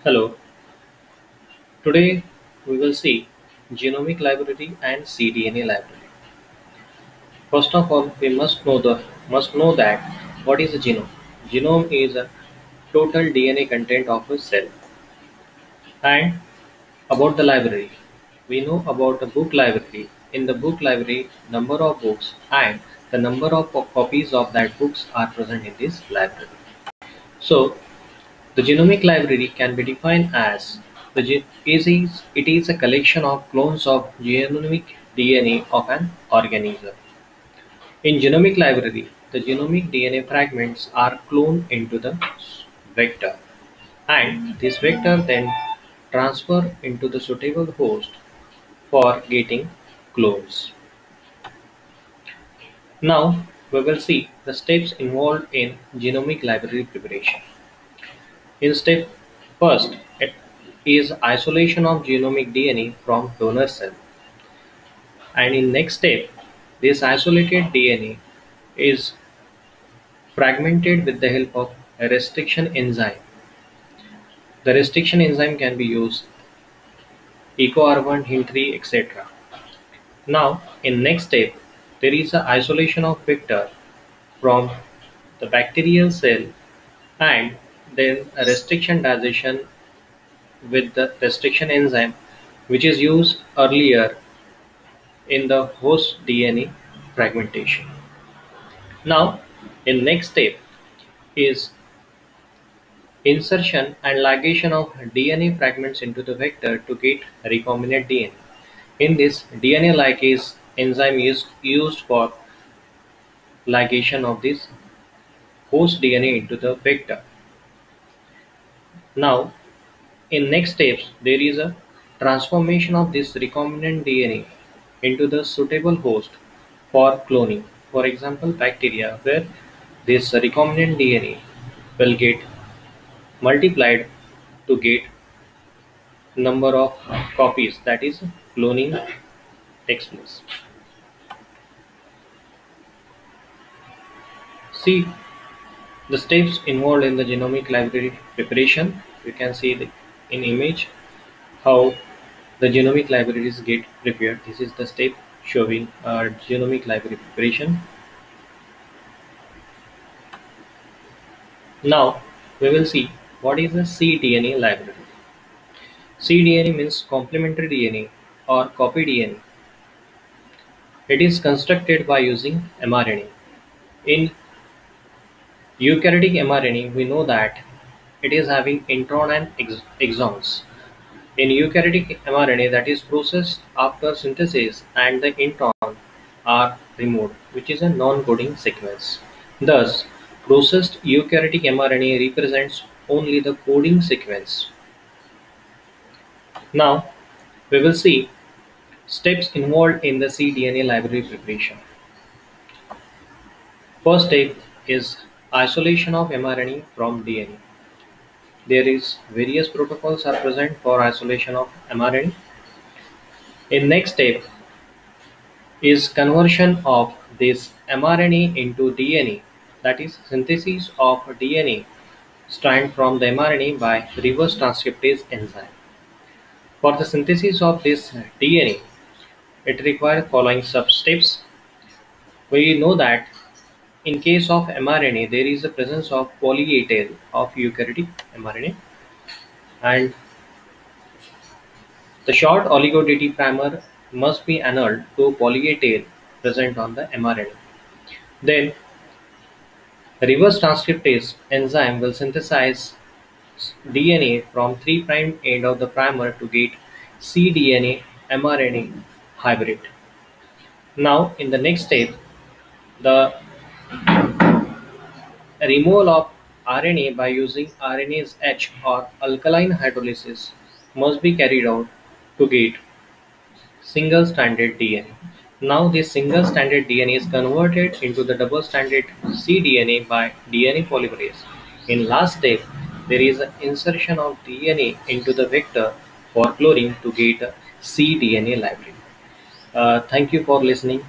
Hello, today we will see genomic library and cDNA library. First of all, we must know that what is a genome. Genome is a total DNA content of a cell. And about the library, we know about the book library. In the book library, number of books and the number of copies of that books are present in this library. So the genomic library can be defined as it is a collection of clones of genomic DNA of an organism. In genomic library, the genomic DNA fragments are cloned into the vector, and this vector then transfer into the suitable host for getting clones. Now we will see the steps involved in genomic library preparation. In step first it is isolation of genomic DNA from donor cell, and in next step this isolated DNA is fragmented with the help of a restriction enzyme. The restriction enzyme can be used EcoR1, HIN3, etc. Now in next step there is a isolation of vector from the bacterial cell, and then a restriction digestion with the restriction enzyme which is used earlier in the host DNA fragmentation. Now, in next step is insertion and ligation of DNA fragments into the vector to get recombinant DNA. In this, DNA ligase enzyme is used for ligation of this host DNA into the vector. Now, in next steps, there is a transformation of this recombinant DNA into the suitable host for cloning. For example, bacteria, where this recombinant DNA will get multiplied to get number of copies, that is cloning takes place. See the steps involved in the genomic library preparation. You can see in image how the genomic libraries get prepared. This is the step showing genomic library preparation. Now we will see what is a cDNA library. cDNA means complementary DNA or copy DNA. It is constructed by using mRNA. In eukaryotic mRNA, we know that it is having intron and exons. In eukaryotic mRNA, that is processed after synthesis and the intron are removed, which is a non-coding sequence. Thus, processed eukaryotic mRNA represents only the coding sequence. Now, we will see steps involved in the cDNA library preparation. First step is isolation of mRNA from DNA. There is various protocols are present for isolation of mRNA. In next step is conversion of this mRNA into DNA, that is synthesis of DNA strand from the mRNA by reverse transcriptase enzyme. For the synthesis of this DNA, it requires following sub-steps. We know that in case of mRNA, there is a presence of poly-A tail of eukaryotic mRNA, and the short oligo-DT primer must be annulled to poly-A tail present on the mRNA. Then, reverse transcriptase enzyme will synthesize DNA from 3' end of the primer to get cDNA mRNA hybrid. Now, in the next step, the removal of RNA by using RNase H or alkaline hydrolysis must be carried out to get single-stranded DNA. Now this single-stranded DNA is converted into the double-stranded cDNA by DNA polymerase. In last step, there is an insertion of DNA into the vector for cloning to get a cDNA library. Thank you for listening.